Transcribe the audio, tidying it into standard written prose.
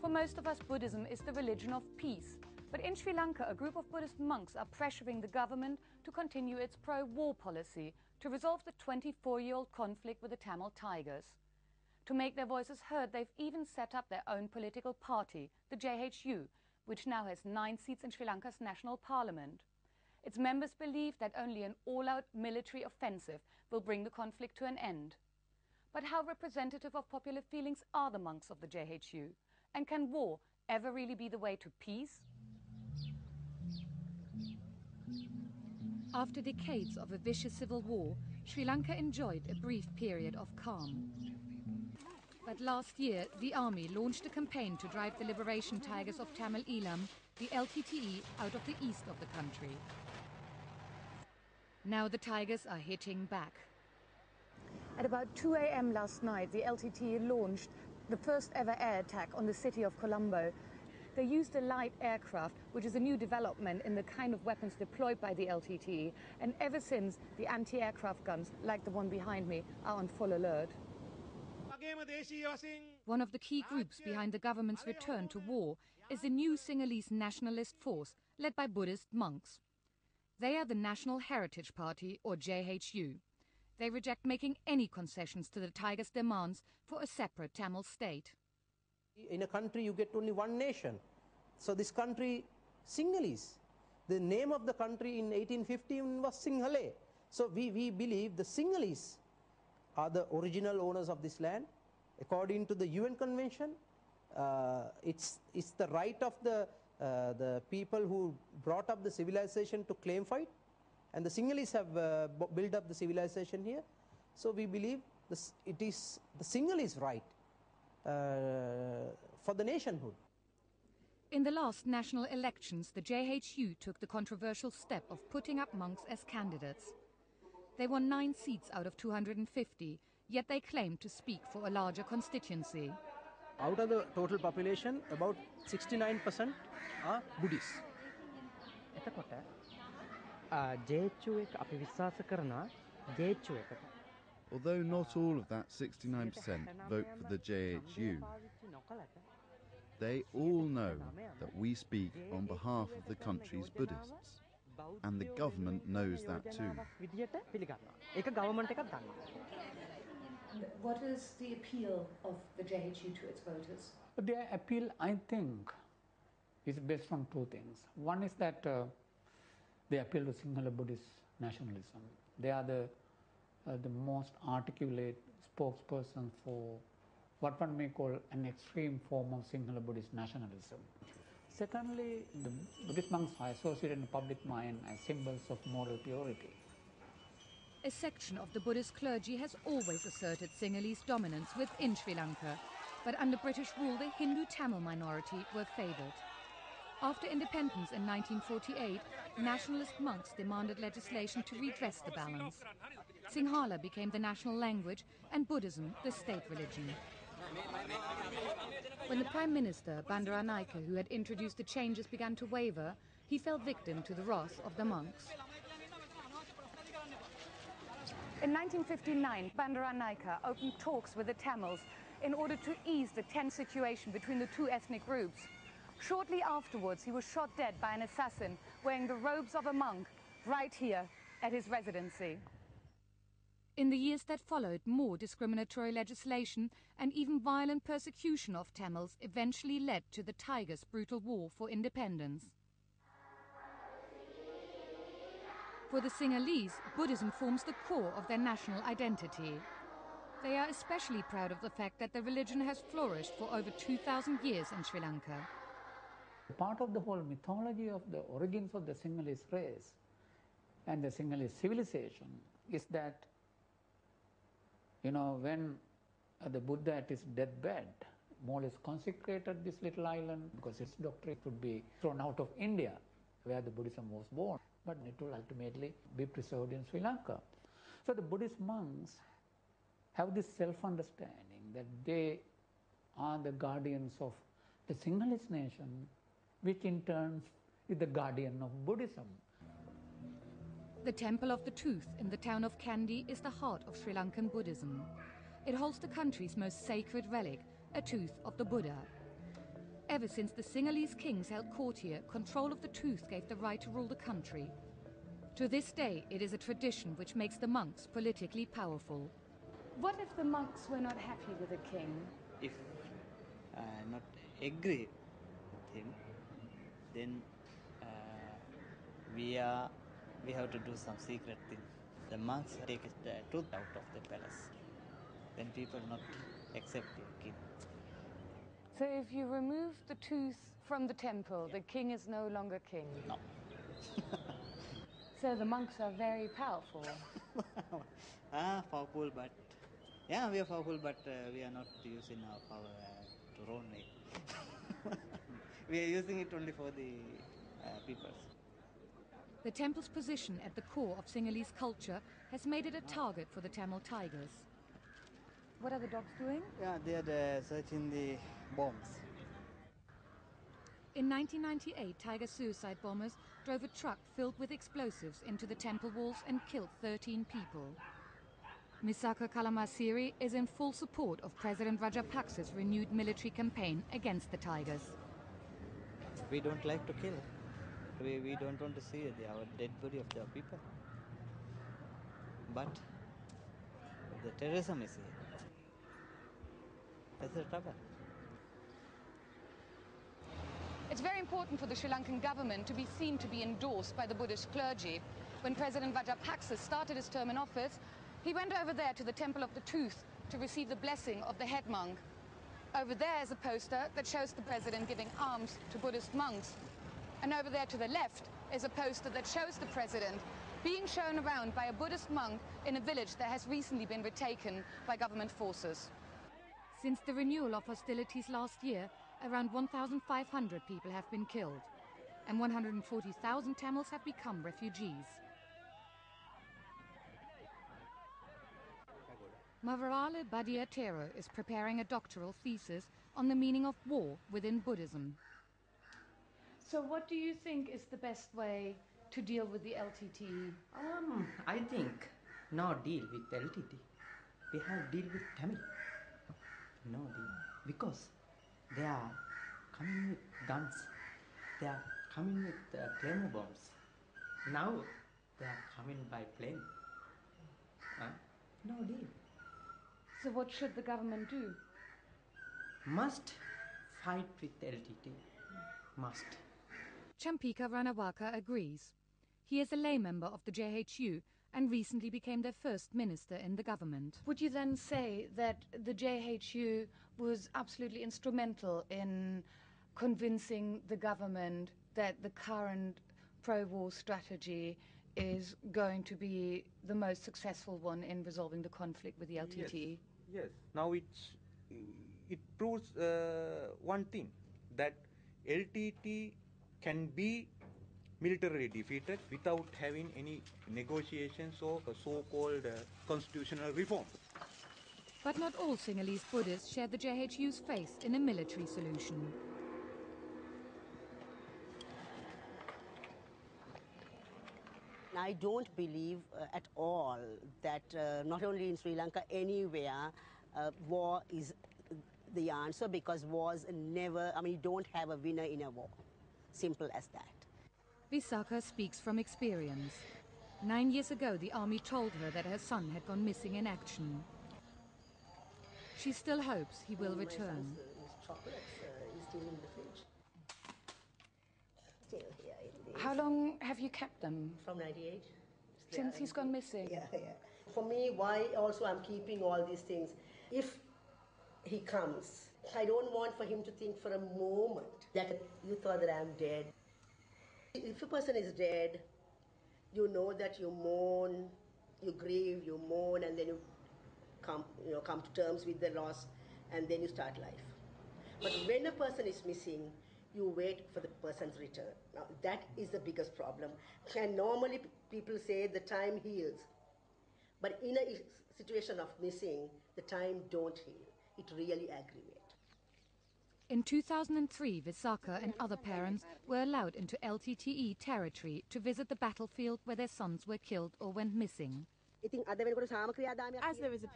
For most of us, Buddhism is the religion of peace. But in Sri Lanka, a group of Buddhist monks are pressuring the government to continue its pro-war policy to resolve the 24-year-old conflict with the Tamil Tigers. To make their voices heard, they've even set up their own political party, the JHU, which now has 9 seats in Sri Lanka's national parliament. Its members believe that only an all-out military offensive will bring the conflict to an end. But how representative of popular feelings are the monks of the JHU? And can war ever really be the way to peace? After decades of a vicious civil war, Sri Lanka enjoyed a brief period of calm. But last year, the army launched a campaign to drive the liberation tigers of Tamil Eelam, the LTTE, out of the east of the country. Now the tigers are hitting back. At about 2 a.m. last night, the LTTE launched the first ever air attack on the city of Colombo. They used a light aircraft, which is a new development in the kind of weapons deployed by the LTTE, and ever since, the anti-aircraft guns, like the one behind me, are on full alert. One of the key groups behind the government's return to war is the new Sinhalese nationalist force, led by Buddhist monks. They are the National Heritage Party, or JHU. They reject making any concessions to the Tigers' demands for a separate Tamil state. In a country, you get only one nation. So this country, Sinhalese, the name of the country in 1815 was Sinhale. So we believe the Sinhalese are the original owners of this land. According to the UN Convention, it's the right of the people who brought up the civilization to claim fight. And the Sinhalese have built up the civilization here. So we believe it is the Sinhalese right for the nationhood. In the last national elections, the JHU took the controversial step of putting up monks as candidates. They won 9 seats out of 250, yet they claim to speak for a larger constituency. Out of the total population, about 69% are Buddhists. Although not all of that 69% vote for the JHU, they all know that we speak on behalf of the country's Buddhists. And the government knows that too. What is the appeal of the JHU to its voters? Their appeal, I think, is based on 2 things. One is that they appeal to Sinhala Buddhist nationalism. They are the most articulate spokesperson for what one may call an extreme form of Sinhala Buddhist nationalism. Secondly, the Buddhist monks are associated in the public mind as symbols of moral purity. A section of the Buddhist clergy has always asserted Sinhalese dominance within Sri Lanka, but under British rule the Hindu Tamil minority were favoured. After independence in 1948, nationalist monks demanded legislation to redress the balance. Sinhala became the national language and Buddhism the state religion. When the Prime Minister, Bandaranaike, who had introduced the changes, began to waver, he fell victim to the wrath of the monks. In 1959, Bandaranaike opened talks with the Tamils in order to ease the tense situation between the 2 ethnic groups. Shortly afterwards, he was shot dead by an assassin wearing the robes of a monk right here at his residency. In the years that followed, more discriminatory legislation and even violent persecution of Tamils eventually led to the Tigers' brutal war for independence. For the Sinhalese, Buddhism forms the core of their national identity. They are especially proud of the fact that the religion has flourished for over 2,000 years in Sri Lanka. Part of the whole mythology of the origins of the Sinhalese race and the Sinhalese civilization is that, when the Buddha at his deathbed more or less consecrated this little island because its doctrine would be thrown out of India, where the Buddhism was born, but it will ultimately be preserved in Sri Lanka. So the Buddhist monks have this self-understanding that they are the guardians of the Sinhalese nation, which in turn is the guardian of Buddhism. The Temple of the Tooth in the town of Kandy is the heart of Sri Lankan Buddhism. It holds the country's most sacred relic, a tooth of the Buddha. Ever since the Sinhalese kings held court here, control of the truth gave the right to rule the country. To this day, it is a tradition which makes the monks politically powerful. What if the monks were not happy with the king? If not agree with him, then we have to do some secret thing. The monks take the truth out of the palace. Then people not accept the king. So if you remove the tooth from the temple, the king is no longer king? No. So the monks are very powerful. Powerful, but yeah, we are powerful, but we are not using our power to wrong way. We are using it only for the people. The temple's position at the core of Sinhalese culture has made it a target for the Tamil tigers. What are the dogs doing? Yeah, they are searching the bombs. In 1998, tiger suicide bombers drove a truck filled with explosives into the temple walls and killed 13 people. Misaka Kalamasiri is in full support of President Rajapaksa's renewed military campaign against the tigers. We don't like to kill. We don't want to see our dead body of the people. But the terrorism is here. That's the trouble. It's very important for the Sri Lankan government to be seen to be endorsed by the Buddhist clergy. When President Rajapaksa started his term in office, he went over there to the Temple of the Tooth to receive the blessing of the head monk. Over there is a poster that shows the president giving alms to Buddhist monks. And over there to the left is a poster that shows the president being shown around by a Buddhist monk in a village that has recently been retaken by government forces. Since the renewal of hostilities last year, around 1,500 people have been killed, and 140,000 Tamils have become refugees. Mavarale Badiatero is preparing a doctoral thesis on the meaning of war within Buddhism. So what do you think is the best way to deal with the LTT? I think no deal with LTT. We have deal with Tamil. No deal. Because they are coming with guns. They are coming with claymore bombs. Now they are coming by plane. No deal. So what should the government do? Must fight with LTT. Must. Champika Ranawaka agrees. He is a lay member of the JHU and recently became their first minister in the government. Would you then say that the JHU was absolutely instrumental in convincing the government that the current pro-war strategy is going to be the most successful one in resolving the conflict with the LTT? Yes. Now it proves one thing, that LTT can be militarily defeated without having any negotiations or so-called constitutional reform. But not all Sinhalese Buddhists share the JHU's faith in a military solution. I don't believe at all that not only in Sri Lanka, anywhere, war is the answer, because wars never, you don't have a winner in a war. Simple as that. Visakha speaks from experience. 9 years ago, the army told her that her son had gone missing in action. She still hopes he will return. His chocolates is still in the fridge. Still here in the... How long have you kept them? From 98. Since he's gone missing? Yeah. For me, why also I'm keeping all these things? If he comes, I don't want for him to think for a moment that you thought that I'm dead. If a person is dead, you know that you mourn, you grieve, you mourn, and then you come to terms with the loss, and then you start life. But when a person is missing, you wait for the person's return. Now, that is the biggest problem. And normally people say the time heals. But in a situation of missing, the time don't heal. It really aggravates. In 2003, Visakha and other parents were allowed into LTTE territory to visit the battlefield where their sons were killed or went missing. As there is a